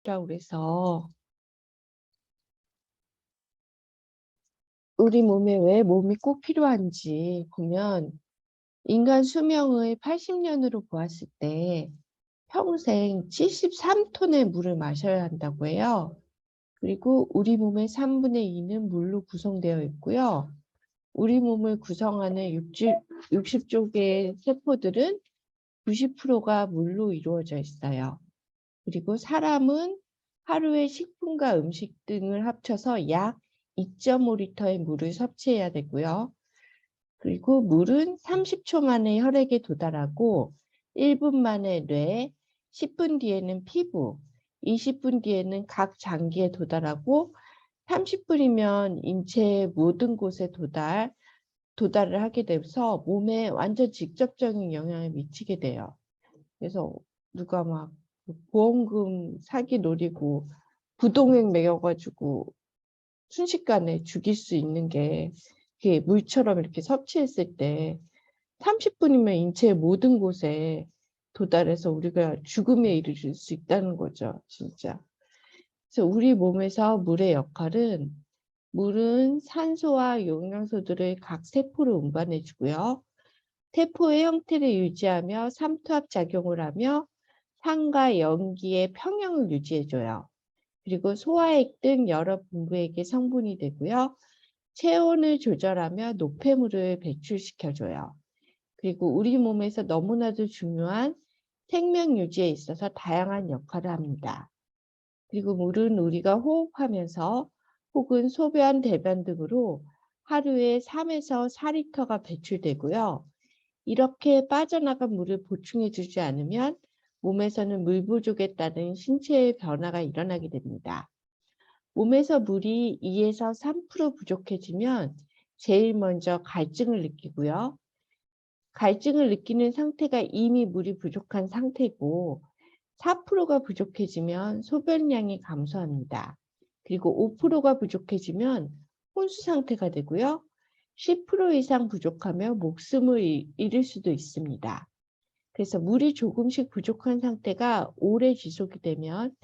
그래서 우리 몸에 왜 몸이 꼭 필요한지 보면 인간 수명의 80년으로 보았을 때 평생 73톤의 물을 마셔야 한다고 해요. 그리고 우리 몸의 3분의 2는 물로 구성되어 있고요. 우리 몸을 구성하는 60조 개의 세포들은 90%가 물로 이루어져 있어요. 그리고 사람은 하루에 식품과 음식 등을 합쳐서 약 2.5리터의 물을 섭취해야 되고요. 그리고 물은 30초 만에 혈액에 도달하고 1분 만에 뇌, 10분 뒤에는 피부, 20분 뒤에는 각 장기에 도달하고 30분이면 인체의 모든 곳에 도달을 하게 돼서 몸에 완전 직접적인 영향을 미치게 돼요. 그래서 누가 막 보험금 사기 노리고 부동액 매겨가지고 순식간에 죽일 수 있는 게 그게 물처럼 이렇게 섭취했을 때 30분이면 인체의 모든 곳에 도달해서 우리가 죽음에 이르를 수 있다는 거죠, 진짜. 그래서 우리 몸에서 물의 역할은 물은 산소와 영양소들을 각 세포로 운반해 주고요. 세포의 형태를 유지하며 삼투압 작용을 하며 산과 연기의 평형을 유지해줘요. 그리고 소화액 등 여러 분부에게 성분이 되고요. 체온을 조절하며 노폐물을 배출시켜줘요. 그리고 우리 몸에서 너무나도 중요한 생명 유지에 있어서 다양한 역할을 합니다. 그리고 물은 우리가 호흡하면서 혹은 소변, 대변 등으로 하루에 3에서 4리터가 배출되고요. 이렇게 빠져나간 물을 보충해 주지 않으면 몸에서는 물 부족에 따른 신체의 변화가 일어나게 됩니다. 몸에서 물이 2에서 3% 부족해지면 제일 먼저 갈증을 느끼고요. 갈증을 느끼는 상태가 이미 물이 부족한 상태고 4%가 부족해지면 소변량이 감소합니다. 그리고 5%가 부족해지면 혼수 상태가 되고요. 10% 이상 부족하면 목숨을 잃을 수도 있습니다. 그래서 물이 조금씩 부족한 상태가 오래 지속이 되면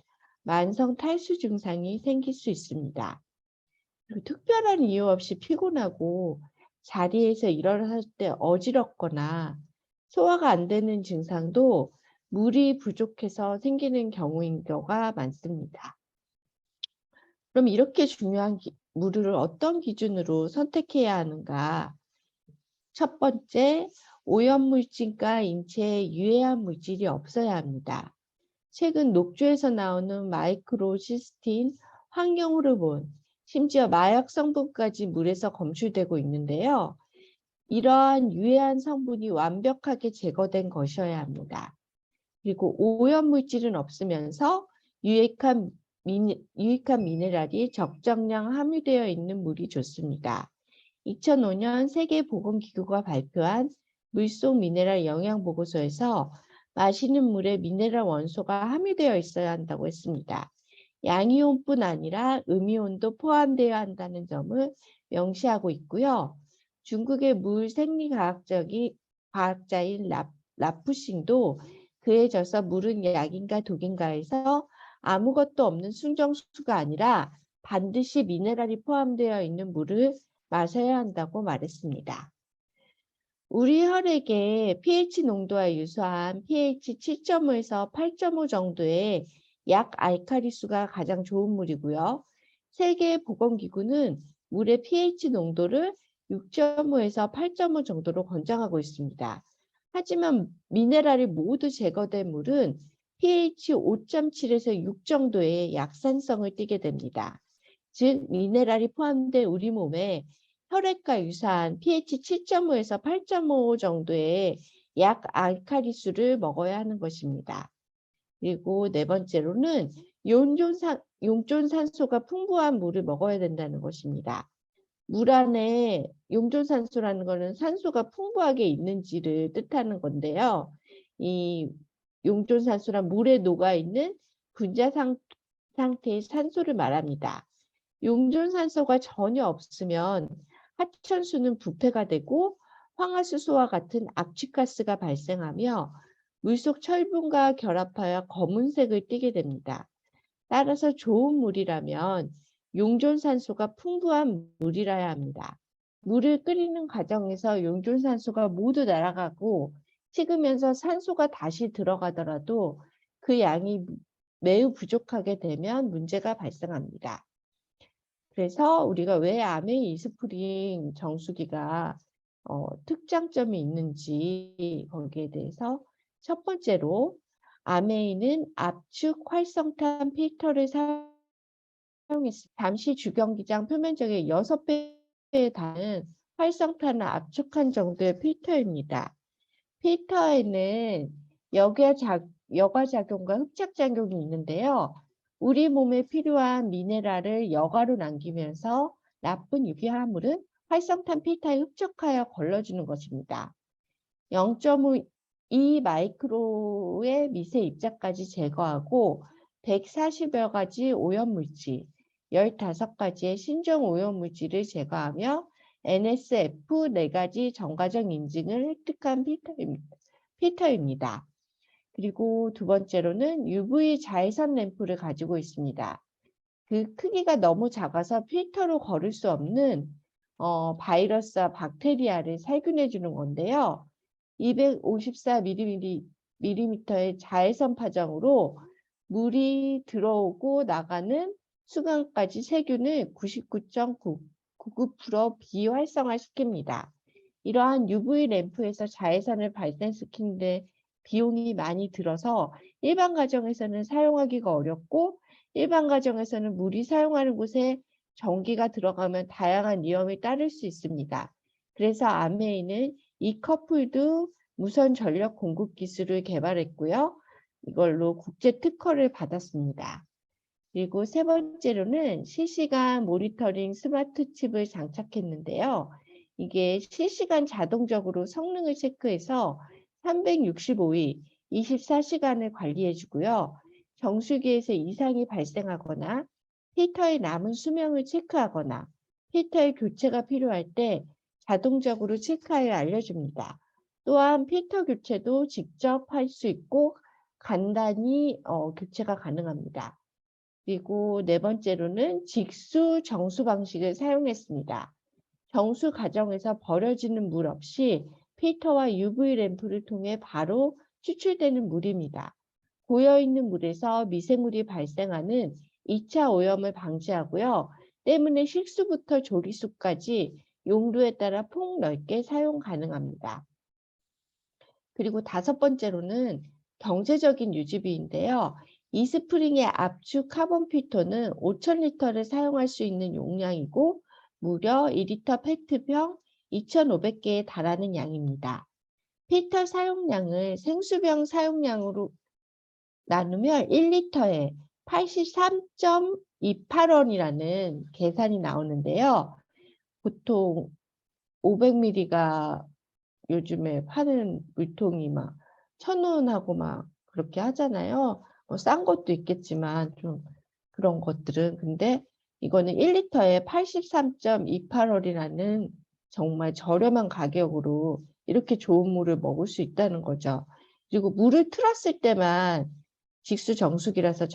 만성 탈수 증상이 생길 수 있습니다. 그리고 특별한 이유 없이 피곤하고 자리에서 일어났을 때 어지럽거나 소화가 안 되는 증상도 물이 부족해서 생기는 경우인 경우가 많습니다. 그럼 이렇게 중요한 물을 어떤 기준으로 선택해야 하는가? 첫 번째, 오염물질과 인체에 유해한 물질이 없어야 합니다. 최근 녹조에서 나오는 마이크로시스틴, 환경호르몬, 심지어 마약 성분까지 물에서 검출되고 있는데요. 이러한 유해한 성분이 완벽하게 제거된 것이어야 합니다. 그리고 오염물질은 없으면서 유익한 미네랄이 적정량 함유되어 있는 물이 좋습니다. 2005년 세계보건기구가 발표한 물속 미네랄 영양보고서에서 마시는 물에 미네랄 원소가 함유되어 있어야 한다고 했습니다. 양이온뿐 아니라 음이온도 포함되어야 한다는 점을 명시하고 있고요. 중국의 물 생리과학자인 라푸싱도 그에 져서 물은 약인가 독인가 해서 아무것도 없는 순정수가 아니라 반드시 미네랄이 포함되어 있는 물을 마셔야 한다고 말했습니다. 우리 혈액의 pH 농도와 유사한 pH 7.5에서 8.5 정도의 약 알칼리수가 가장 좋은 물이고요. 세계보건기구는 물의 pH 농도를 6.5에서 8.5 정도로 권장하고 있습니다. 하지만 미네랄이 모두 제거된 물은 pH 5.7에서 6 정도의 약산성을 띠게 됩니다. 즉 미네랄이 포함된 우리 몸에 혈액과 유사한 pH 7.5에서 8.5 정도의 약 알칼리수를 먹어야 하는 것입니다. 그리고 네 번째로는 용존산소가 풍부한 물을 먹어야 된다는 것입니다. 물 안에 용존산소라는 것은 산소가 풍부하게 있는지를 뜻하는 건데요. 이 용존산소란 물에 녹아있는 분자 상태의 산소를 말합니다. 용존산소가 전혀 없으면 하천수는 부패가 되고 황화수소와 같은 악취가스가 발생하며 물속 철분과 결합하여 검은색을 띠게 됩니다. 따라서 좋은 물이라면 용존산소가 풍부한 물이라야 합니다. 물을 끓이는 과정에서 용존산소가 모두 날아가고 식으면서 산소가 다시 들어가더라도 그 양이 매우 부족하게 되면 문제가 발생합니다. 그래서 우리가 왜 아메이 이스프링 정수기가 특장점이 있는지 거기에 대해서 첫 번째로 아메이는 압축 활성탄 필터를 사용했습니다. 잠시 주경기장 표면적의 6배에 달하는 활성탄을 압축한 정도의 필터입니다. 필터에는 여과작용과 흡착작용이 있는데요. 우리 몸에 필요한 미네랄을 여과로 남기면서 나쁜 유기화합물은 활성탄 필터에 흡착하여 걸러주는 것입니다. 0.2 마이크로의 미세 입자까지 제거하고 140여 가지 오염물질, 15가지의 신종 오염물질을 제거하며 NSF 4가지 정과적 인증을 획득한 필터입니다. 그리고 두 번째로는 UV 자외선 램프를 가지고 있습니다. 그 크기가 너무 작아서 필터로 걸을 수 없는 바이러스와 박테리아를 살균해 주는 건데요. 254mm의 자외선 파장으로 물이 들어오고 나가는 수간까지 세균을 99.99% 비활성화시킵니다. 이러한 UV 램프에서 자외선을 발생시키는데 비용이 많이 들어서 일반 가정에서는 사용하기가 어렵고 일반 가정에서는 물이 사용하는 곳에 전기가 들어가면 다양한 위험이 따를 수 있습니다. 그래서 아메이는 이 커플드 무선 전력 공급 기술을 개발했고요. 이걸로 국제 특허를 받았습니다. 그리고 세 번째로는 실시간 모니터링 스마트 칩을 장착했는데요. 이게 실시간 자동적으로 성능을 체크해서 365일 24시간을 관리해 주고요. 정수기에서 이상이 발생하거나 필터의 남은 수명을 체크하거나 필터의 교체가 필요할 때 자동적으로 체크하여 알려줍니다. 또한 필터 교체도 직접 할 수 있고 간단히 교체가 가능합니다. 그리고 네 번째로는 직수 정수 방식을 사용했습니다. 정수 과정에서 버려지는 물 없이 필터와 UV 램프를 통해 바로 추출되는 물입니다. 고여있는 물에서 미생물이 발생하는 2차 오염을 방지하고요. 때문에 식수부터 조리수까지 용도에 따라 폭넓게 사용 가능합니다. 그리고 다섯 번째로는 경제적인 유지비인데요. 이스프링의 압축 카본 필터는 5,000리터를 사용할 수 있는 용량이고 무려 2리터 페트병 2,500개에 달하는 양입니다. 필터 사용량을 생수병 사용량으로 나누면 1리터에 83.28원이라는 계산이 나오는데요. 보통 500ml가 요즘에 파는 물통이 막 1,000원하고 막 그렇게 하잖아요. 싼 것도 있겠지만 좀 그런 것들은. 근데 이거는 1리터에 83.28원이라는 정말 저렴한 가격으로 이렇게 좋은 물을 먹을 수 있다는 거죠. 그리고 물을 틀었을 때만 직수 정수기라서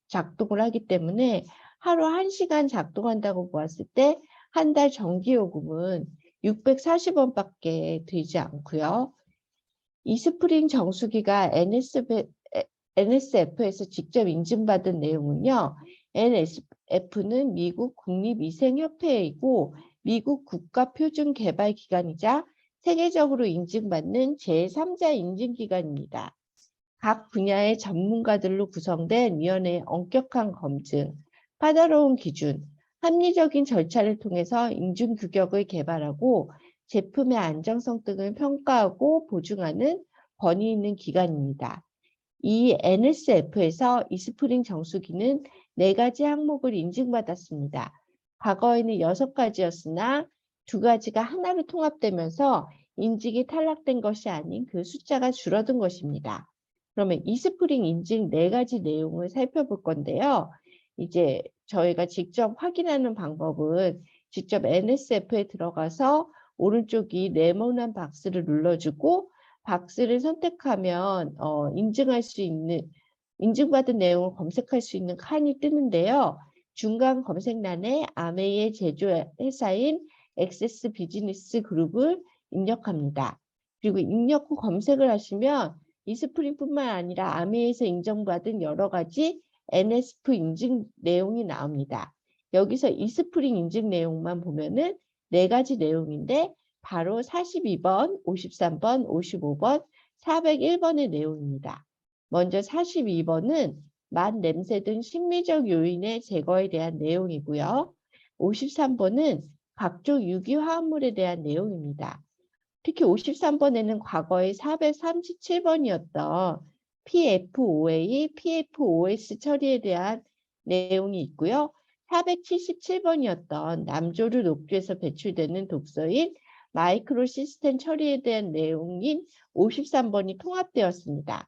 작동을 하기 때문에 하루 1시간 작동한다고 보았을 때 한 달 전기요금은 640원밖에 들지 않고요. 이스프링 정수기가 NSF에서 직접 인증받은 내용은요. NSF는 미국 국립위생협회이고 미국 국가표준개발기관이자 세계적으로 인증받는 제3자 인증기관입니다. 각 분야의 전문가들로 구성된 위원회의 엄격한 검증, 까다로운 기준, 합리적인 절차를 통해서 인증 규격을 개발하고 제품의 안정성 등을 평가하고 보증하는 권위 있는 기관입니다. 이 NSF에서 이스프링 정수기는 4가지 항목을 인증받았습니다. 과거에는 6가지였으나 2가지가 하나로 통합되면서 인증이 탈락된 것이 아닌 그 숫자가 줄어든 것입니다. 그러면 이스프링 인증 4가지 내용을 살펴볼 건데요. 이제 저희가 직접 확인하는 방법은 직접 NSF에 들어가서 오른쪽이 네모난 박스를 눌러주고 박스를 선택하면 인증할 수 있는 인증받은 내용을 검색할 수 있는 칸이 뜨는데요. 중간 검색란에 아메이의 제조회사인 엑세스 비즈니스 그룹을 입력합니다. 그리고 입력 후 검색을 하시면 이스프링뿐만 아니라 아메이에서 인정받은 여러 가지 NSF 인증 내용이 나옵니다. 여기서 이스프링 인증 내용만 보면은 4가지 내용인데 바로 42번, 53번, 55번, 401번의 내용입니다. 먼저 42번은 맛, 냄새 등 심미적 요인의 제거에 대한 내용이고요. 53번은 각종 유기화합물에 대한 내용입니다. 특히 53번에는 과거에 437번이었던 PFOA, PFOS 처리에 대한 내용이 있고요. 477번이었던 남조류 녹주에서 배출되는 독소인 마이크로시스템 처리에 대한 내용인 53번이 통합되었습니다.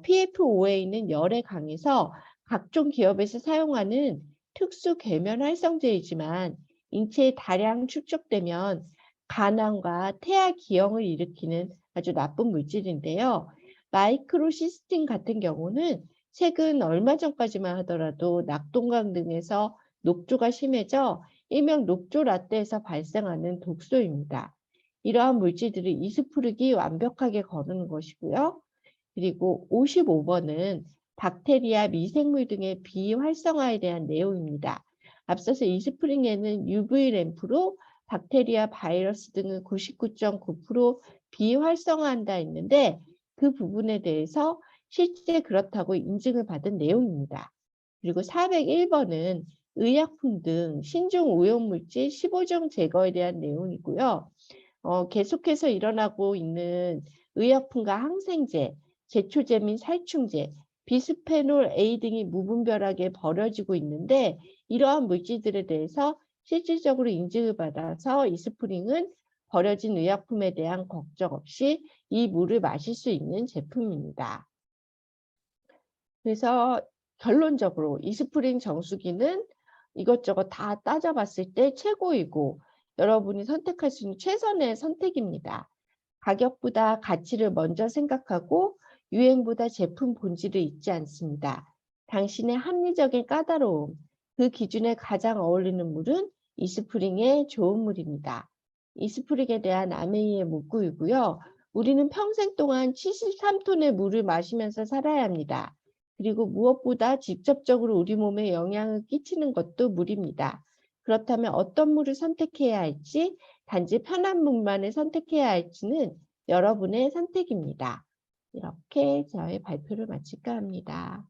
PFOA는 열에 강해서 각종 기업에서 사용하는 특수 계면 활성제이지만 인체에 다량 축적되면 간암과 태아 기형을 일으키는 아주 나쁜 물질인데요. 마이크로시스틴 같은 경우는 최근 얼마 전까지만 하더라도 낙동강 등에서 녹조가 심해져 일명 녹조 라떼에서 발생하는 독소입니다. 이러한 물질들을 이스프르기 완벽하게 거르는 것이고요. 그리고 55번은 박테리아, 미생물 등의 비활성화에 대한 내용입니다. 앞서서 이스프링에는 UV 램프로 박테리아, 바이러스 등을 99.9% 비활성화한다 했는데 그 부분에 대해서 실제 그렇다고 인증을 받은 내용입니다. 그리고 401번은 의약품 등 신종 오염물질 15종 제거에 대한 내용이고요. 계속해서 일어나고 있는 의약품과 항생제, 제초제 및 살충제, 비스페놀 A 등이 무분별하게 버려지고 있는데 이러한 물질들에 대해서 실질적으로 인증을 받아서 이스프링은 버려진 의약품에 대한 걱정 없이 이 물을 마실 수 있는 제품입니다. 그래서 결론적으로 이스프링 정수기는 이것저것 다 따져봤을 때 최고이고 여러분이 선택할 수 있는 최선의 선택입니다. 가격보다 가치를 먼저 생각하고 유행보다 제품 본질을 잊지 않습니다. 당신의 합리적인 까다로움, 그 기준에 가장 어울리는 물은 이스프링의 좋은 물입니다. 이스프링에 대한 아메이의 문구이고요. 우리는 평생 동안 73톤의 물을 마시면서 살아야 합니다. 그리고 무엇보다 직접적으로 우리 몸에 영향을 끼치는 것도 물입니다. 그렇다면 어떤 물을 선택해야 할지, 단지 편한 물만을 선택해야 할지는 여러분의 선택입니다. 이렇게 저의 발표를 마칠까 합니다.